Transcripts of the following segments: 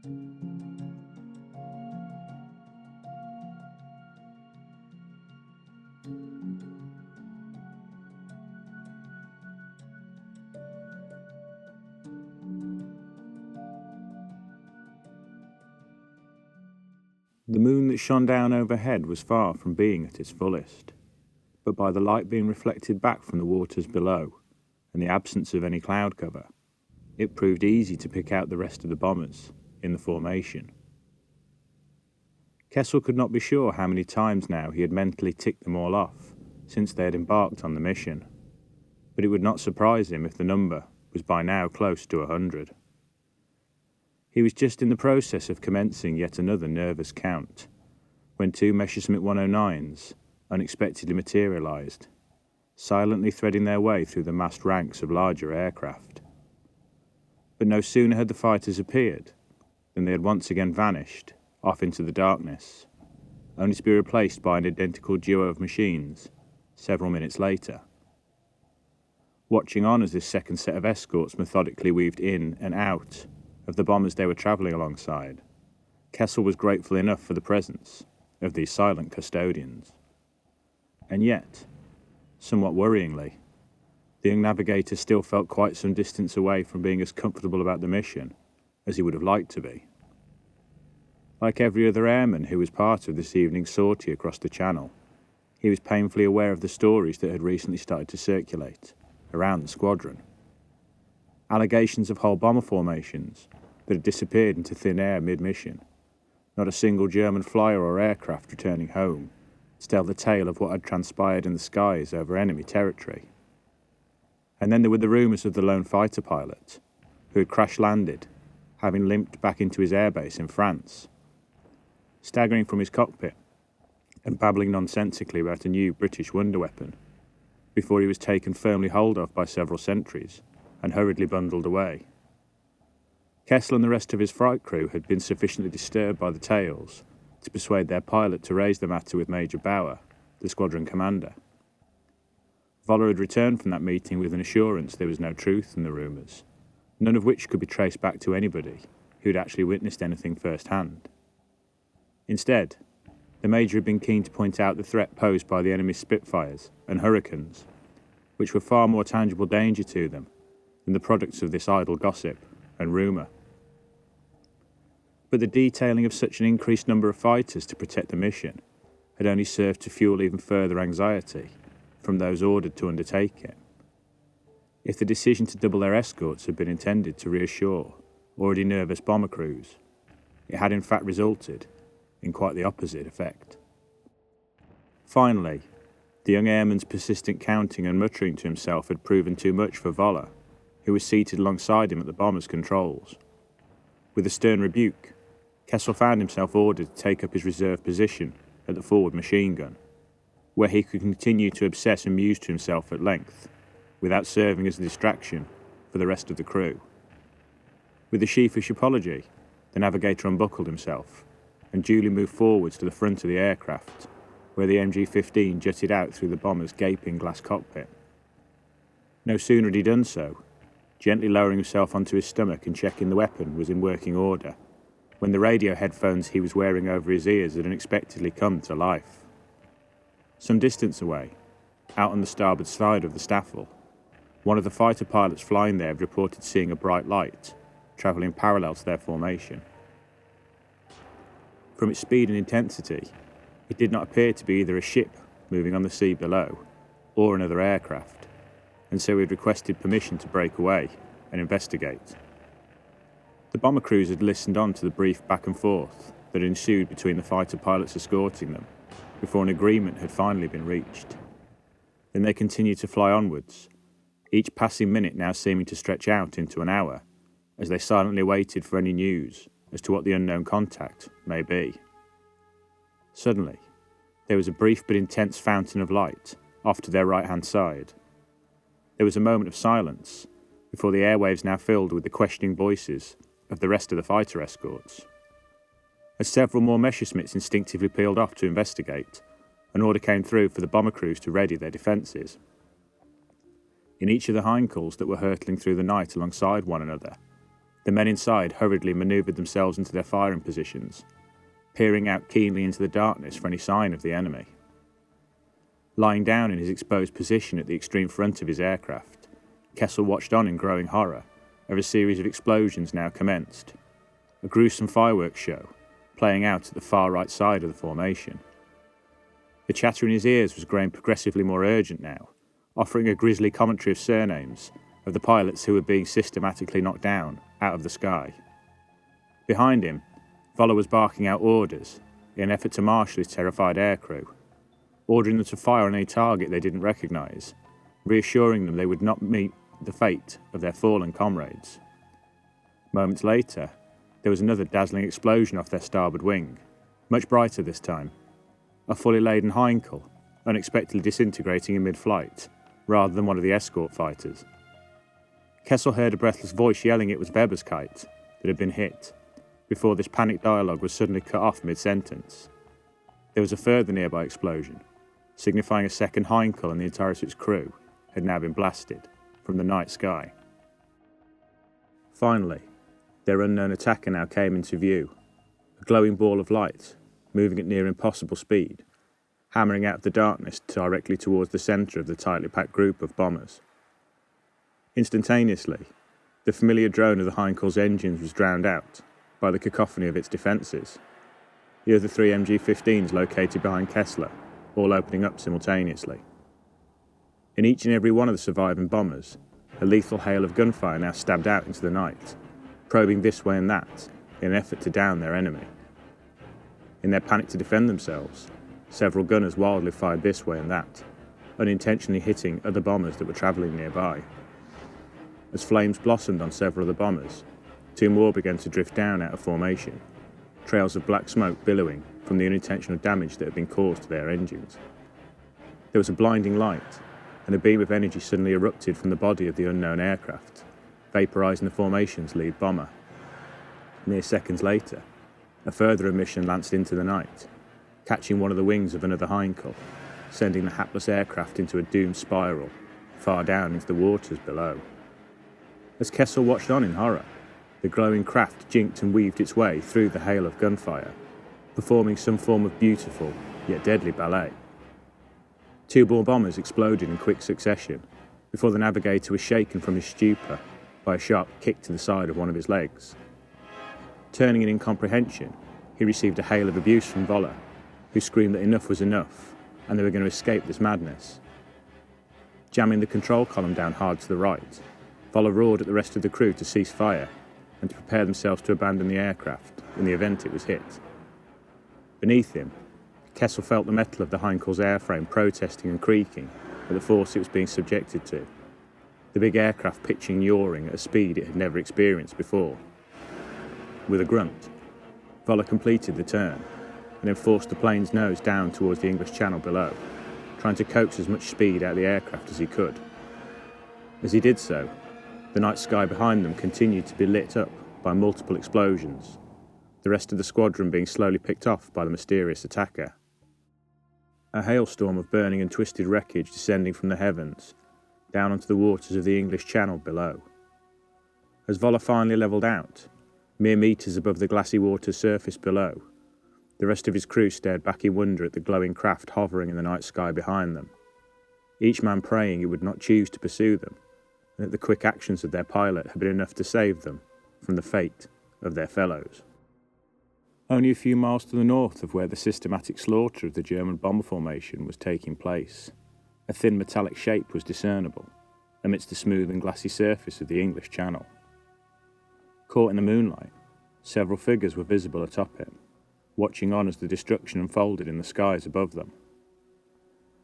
The moon that shone down overhead was far from being at its fullest, but by the light being reflected back from the waters below, and the absence of any cloud cover, it proved easy to pick out the rest of the bombers in the formation. Kessel could not be sure how many times now he had mentally ticked them all off since they had embarked on the mission, but it would not surprise him if the number was by now close to 100. He was just in the process of commencing yet another nervous count, when two Messerschmitt 109s unexpectedly materialised, silently threading their way through the massed ranks of larger aircraft. But no sooner had the fighters appeared than they had once again vanished off into the darkness, only to be replaced by an identical duo of machines several minutes later. Watching on as this second set of escorts methodically weaved in and out of the bombers they were travelling alongside, Kessel was grateful enough for the presence of these silent custodians. And yet, somewhat worryingly, the young navigator still felt quite some distance away from being as comfortable about the mission as he would have liked to be. Like every other airman who was part of this evening's sortie across the Channel, he was painfully aware of the stories that had recently started to circulate around the squadron. Allegations of whole bomber formations that had disappeared into thin air mid-mission, not a single German flyer or aircraft returning home to tell the tale of what had transpired in the skies over enemy territory. And then there were the rumours of the lone fighter pilot, who had crash-landed, having limped back into his airbase in France, staggering from his cockpit and babbling nonsensically about a new British wonder weapon, before he was taken firmly hold of by several sentries and hurriedly bundled away. Kessel and the rest of his flight crew had been sufficiently disturbed by the tales to persuade their pilot to raise the matter with Major Bauer, the squadron commander. Voller had returned from that meeting with an assurance there was no truth in the rumours, none of which could be traced back to anybody who had actually witnessed anything firsthand. Instead, the Major had been keen to point out the threat posed by the enemy's Spitfires and Hurricanes, which were far more tangible danger to them than the products of this idle gossip and rumour. But the detailing of such an increased number of fighters to protect the mission had only served to fuel even further anxiety from those ordered to undertake it. If the decision to double their escorts had been intended to reassure already nervous bomber crews, it had in fact resulted in quite the opposite effect. Finally, the young airman's persistent counting and muttering to himself had proven too much for Voller, who was seated alongside him at the bomber's controls. With a stern rebuke, Kessel found himself ordered to take up his reserve position at the forward machine gun, where he could continue to obsess and muse to himself at length, without serving as a distraction for the rest of the crew. With a sheepish apology, the navigator unbuckled himself and duly moved forwards to the front of the aircraft, where the MG-15 jutted out through the bomber's gaping glass cockpit. No sooner had he done so, gently lowering himself onto his stomach and checking the weapon was in working order, when the radio headphones he was wearing over his ears had unexpectedly come to life. Some distance away, out on the starboard side of the Staffel, one of the fighter pilots flying there had reported seeing a bright light, travelling parallel to their formation. From its speed and intensity, it did not appear to be either a ship moving on the sea below, or another aircraft, and so he had requested permission to break away and investigate. The bomber crews had listened on to the brief back and forth that ensued between the fighter pilots escorting them before an agreement had finally been reached. Then they continued to fly onwards, each passing minute now seeming to stretch out into an hour, as they silently waited for any news as to what the unknown contact may be. Suddenly, there was a brief but intense fountain of light off to their right-hand side. There was a moment of silence before the airwaves now filled with the questioning voices of the rest of the fighter escorts. As several more Messerschmitts instinctively peeled off to investigate, an order came through for the bomber crews to ready their defences. In each of the Heinkel's that were hurtling through the night alongside one another, The men inside hurriedly manoeuvred themselves into their firing positions, peering out keenly into the darkness for any sign of the enemy. Lying down in his exposed position at the extreme front of his aircraft, Kessel watched on in growing horror as a series of explosions now commenced, a gruesome fireworks show playing out at the far right side of the formation. The chatter in his ears was growing progressively more urgent now, offering a grisly commentary of surnames of the pilots who were being systematically knocked down out of the sky. Behind him, Voller was barking out orders in an effort to marshal his terrified aircrew, ordering them to fire on any target they didn't recognise, reassuring them they would not meet the fate of their fallen comrades. Moments later, there was another dazzling explosion off their starboard wing, much brighter this time. A fully laden Heinkel, unexpectedly disintegrating in mid-flight, rather than one of the escort fighters. Kessel heard a breathless voice yelling it was Weber's kite that had been hit, before this panicked dialogue was suddenly cut off mid-sentence. There was a further nearby explosion, signifying a second Heinkel and the entirety of its crew had now been blasted from the night sky. Finally, their unknown attacker now came into view, a glowing ball of light, moving at near impossible speed, hammering out of the darkness directly towards the centre of the tightly packed group of bombers. Instantaneously, the familiar drone of the Heinkel's engines was drowned out by the cacophony of its defences, the other three MG-15s located behind Kessler, all opening up simultaneously. In each and every one of the surviving bombers, a lethal hail of gunfire now stabbed out into the night, probing this way and that in an effort to down their enemy. In their panic to defend themselves, several gunners wildly fired this way and that, unintentionally hitting other bombers that were travelling nearby. As flames blossomed on several of the bombers, two more began to drift down out of formation, trails of black smoke billowing from the unintentional damage that had been caused to their engines. There was a blinding light, and a beam of energy suddenly erupted from the body of the unknown aircraft, vaporising the formation's lead bomber. Mere seconds later, a further emission lanced into the night, catching one of the wings of another Heinkel, sending the hapless aircraft into a doomed spiral, far down into the waters below. As Kessel watched on in horror, the glowing craft jinked and weaved its way through the hail of gunfire, performing some form of beautiful yet deadly ballet. Two more bombers exploded in quick succession before the navigator was shaken from his stupor by a sharp kick to the side of one of his legs. Turning in incomprehension, he received a hail of abuse from Voller, who screamed that enough was enough and they were going to escape this madness. Jamming the control column down hard to the right, Voller roared at the rest of the crew to cease fire and to prepare themselves to abandon the aircraft in the event it was hit. Beneath him, Kessel felt the metal of the Heinkel's airframe protesting and creaking at the force it was being subjected to, the big aircraft pitching and yawing at a speed it had never experienced before. With a grunt, Voller completed the turn and then forced the plane's nose down towards the English Channel below, trying to coax as much speed out of the aircraft as he could. As he did so, the night sky behind them continued to be lit up by multiple explosions, the rest of the squadron being slowly picked off by the mysterious attacker. A hailstorm of burning and twisted wreckage descending from the heavens, down onto the waters of the English Channel below. As Voller finally levelled out, mere metres above the glassy water's surface below, the rest of his crew stared back in wonder at the glowing craft hovering in the night sky behind them, each man praying it would not choose to pursue them, and that the quick actions of their pilot had been enough to save them from the fate of their fellows. Only a few miles to the north of where the systematic slaughter of the German bomber formation was taking place, a thin metallic shape was discernible amidst the smooth and glassy surface of the English Channel. Caught in the moonlight, several figures were visible atop it, watching on as the destruction unfolded in the skies above them.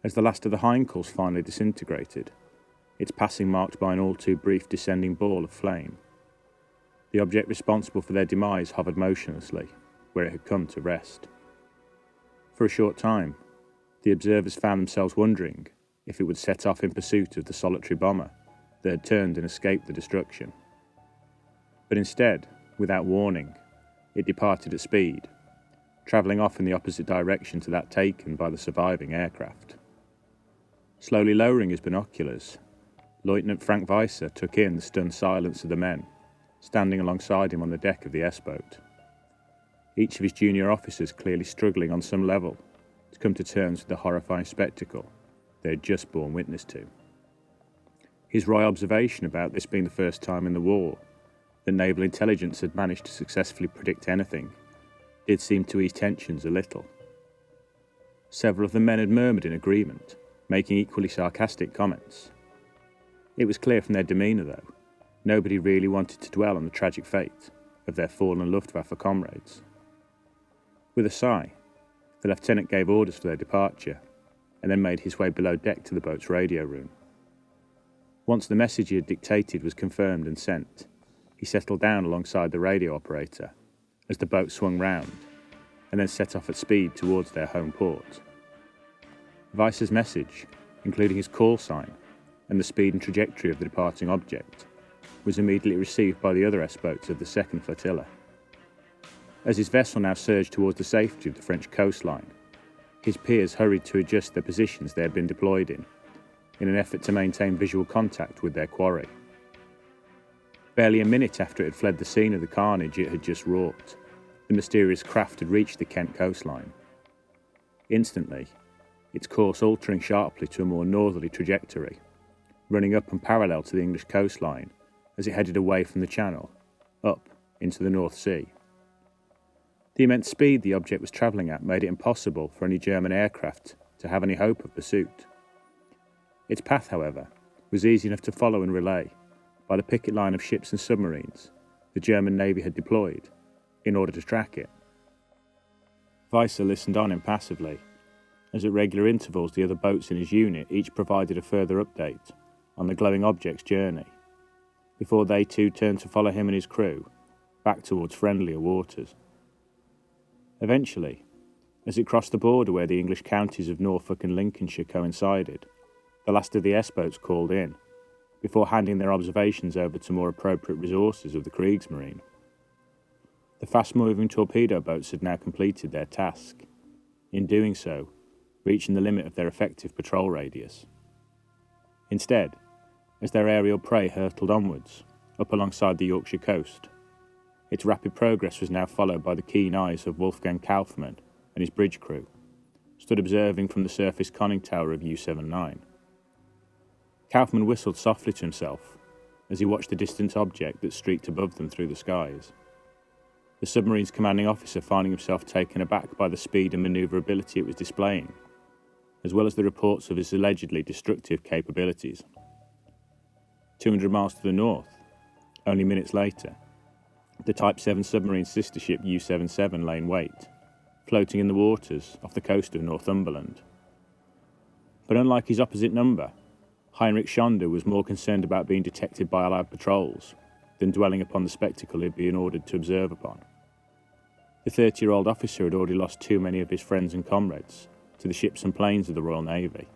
As the last of the Heinkels finally disintegrated, its passing marked by an all too brief descending ball of flame, the object responsible for their demise hovered motionlessly where it had come to rest. For a short time, the observers found themselves wondering if it would set off in pursuit of the solitary bomber that had turned and escaped the destruction. But instead, without warning, it departed at speed, travelling off in the opposite direction to that taken by the surviving aircraft. Slowly lowering his binoculars, Lieutenant Frank Weiser took in the stunned silence of the men standing alongside him on the deck of the S-boat. Each of his junior officers clearly struggling on some level to come to terms with the horrifying spectacle they had just borne witness to. His wry observation about this being the first time in the war that naval intelligence had managed to successfully predict anything did seem to ease tensions a little. Several of the men had murmured in agreement, making equally sarcastic comments. It was clear from their demeanour, though, nobody really wanted to dwell on the tragic fate of their fallen Luftwaffe comrades. With a sigh, the lieutenant gave orders for their departure and then made his way below deck to the boat's radio room. Once the message he had dictated was confirmed and sent, he settled down alongside the radio operator as the boat swung round and then set off at speed towards their home port. Weiss's message, including his call sign and the speed and trajectory of the departing object, was immediately received by the other S-boats of the second flotilla. As his vessel now surged towards the safety of the French coastline, his peers hurried to adjust the positions they had been deployed in an effort to maintain visual contact with their quarry. Barely a minute after it had fled the scene of the carnage it had just wrought, the mysterious craft had reached the Kent coastline. Instantly, its course altering sharply to a more northerly trajectory, running up and parallel to the English coastline as it headed away from the channel, up into the North Sea. The immense speed the object was travelling at made it impossible for any German aircraft to have any hope of pursuit. Its path, however, was easy enough to follow and relay by the picket line of ships and submarines the German Navy had deployed in order to track it. Weiss listened on impassively, as at regular intervals the other boats in his unit each provided a further update on the glowing object's journey, before they too turned to follow him and his crew back towards friendlier waters. Eventually, as it crossed the border where the English counties of Norfolk and Lincolnshire coincided, the last of the S-boats called in, before handing their observations over to more appropriate resources of the Kriegsmarine. The fast-moving torpedo boats had now completed their task, in doing so, reaching the limit of their effective patrol radius. Instead, as their aerial prey hurtled onwards, up alongside the Yorkshire coast, its rapid progress was now followed by the keen eyes of Wolfgang Kaufmann and his bridge crew, stood observing from the surface conning tower of U-79. Kaufmann whistled softly to himself as he watched the distant object that streaked above them through the skies, the submarine's commanding officer finding himself taken aback by the speed and manoeuvrability it was displaying, as well as the reports of its allegedly destructive capabilities. 200 miles to the north, only minutes later, the Type 7 submarine sister ship U-77 lay in wait, floating in the waters off the coast of Northumberland. But unlike his opposite number, Heinrich Schonder was more concerned about being detected by Allied patrols than dwelling upon the spectacle he had been ordered to observe upon. The 30-year-old officer had already lost too many of his friends and comrades to the ships and planes of the Royal Navy,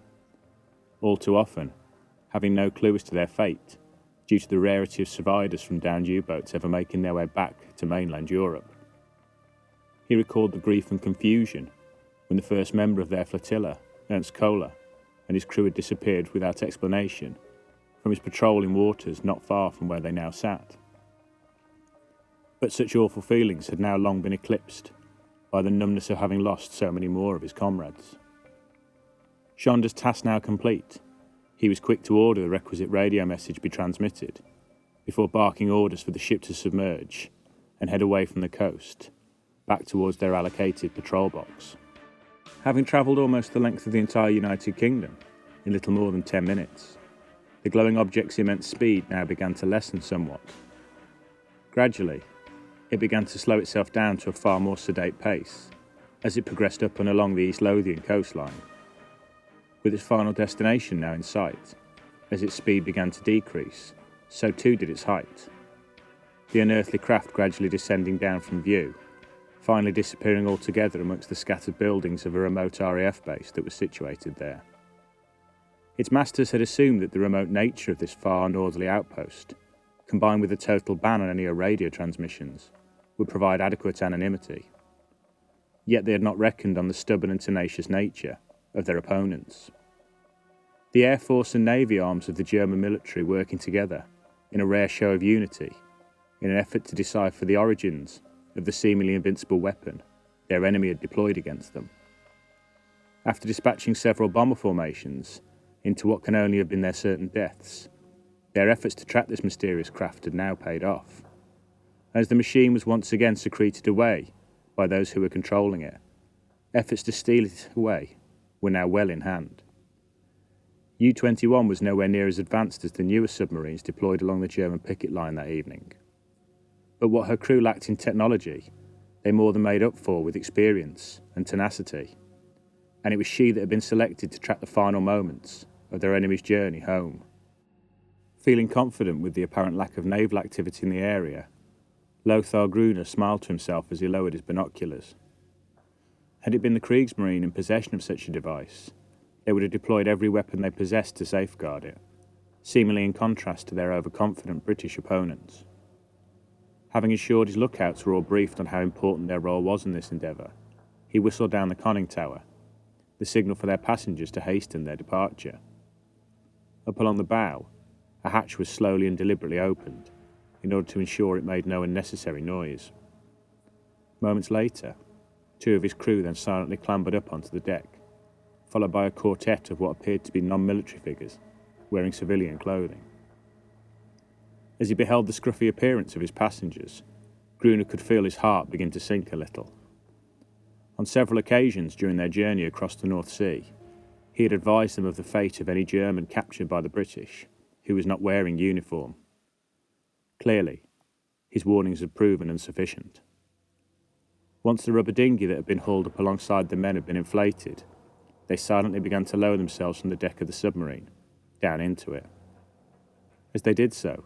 all too often having no clue as to their fate due to the rarity of survivors from downed U-boats ever making their way back to mainland Europe. He recalled the grief and confusion when the first member of their flotilla, Ernst Kohler, and his crew had disappeared without explanation from his patrol in waters not far from where they now sat. But such awful feelings had now long been eclipsed by the numbness of having lost so many more of his comrades. Schonder's task now complete, he was quick to order the requisite radio message be transmitted, before barking orders for the ship to submerge and head away from the coast, back towards their allocated patrol box. Having travelled almost the length of the entire United Kingdom in little more than 10 minutes, the glowing object's immense speed now began to lessen somewhat. Gradually, it began to slow itself down to a far more sedate pace as it progressed up and along the East Lothian coastline. With its final destination now in sight, as its speed began to decrease, so too did its height. The unearthly craft gradually descending down from view, finally disappearing altogether amongst the scattered buildings of a remote RAF base that was situated there. Its masters had assumed that the remote nature of this far northerly outpost, combined with a total ban on any radio transmissions, would provide adequate anonymity. Yet they had not reckoned on the stubborn and tenacious nature of their opponents. The Air Force and Navy arms of the German military working together in a rare show of unity, in an effort to decipher the origins of the seemingly invincible weapon their enemy had deployed against them. After dispatching several bomber formations into what can only have been their certain deaths, their efforts to track this mysterious craft had now paid off. As the machine was once again secreted away by those who were controlling it, efforts to steal it away were now well in hand. U-21 was nowhere near as advanced as the newest submarines deployed along the German picket line that evening. But what her crew lacked in technology, they more than made up for with experience and tenacity, and it was she that had been selected to track the final moments of their enemy's journey home. Feeling confident with the apparent lack of naval activity in the area, Lothar Gruner smiled to himself as he lowered his binoculars. Had it been the Kriegsmarine in possession of such a device, they would have deployed every weapon they possessed to safeguard it, seemingly in contrast to their overconfident British opponents. Having assured his lookouts were all briefed on how important their role was in this endeavour, he whistled down the conning tower, the signal for their passengers to hasten their departure. Up along the bow, a hatch was slowly and deliberately opened, in order to ensure it made no unnecessary noise. Moments later, two of his crew then silently clambered up onto the deck, followed by a quartet of what appeared to be non-military figures, wearing civilian clothing. As he beheld the scruffy appearance of his passengers, Gruner could feel his heart begin to sink a little. On several occasions during their journey across the North Sea, he had advised them of the fate of any German captured by the British who was not wearing uniform. Clearly, his warnings had proven insufficient. Once the rubber dinghy that had been hauled up alongside the men had been inflated, they silently began to lower themselves from the deck of the submarine, down into it. As they did so,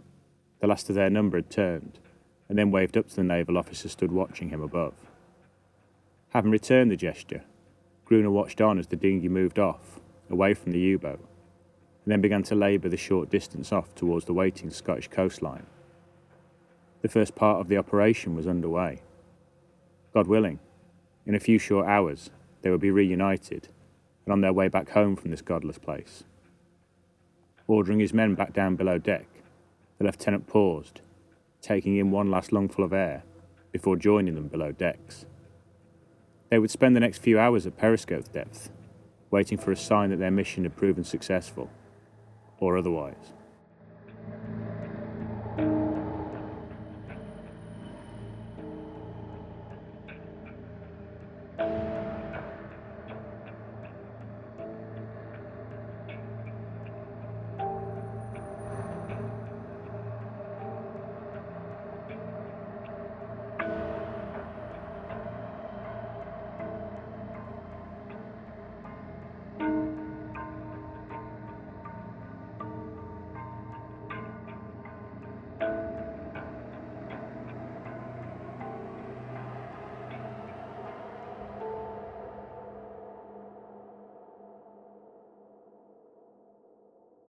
the last of their number had turned, and then waved up to the naval officer stood watching him above. Having returned the gesture, Gruner watched on as the dinghy moved off, away from the U-boat, and then began to labour the short distance off towards the waiting Scottish coastline. The first part of the operation was underway. God willing, in a few short hours they would be reunited and on their way back home from this godless place. Ordering his men back down below deck, the lieutenant paused, taking in one last lungful of air before joining them below decks. They would spend the next few hours at periscope depth, waiting for a sign that their mission had proven successful, or otherwise.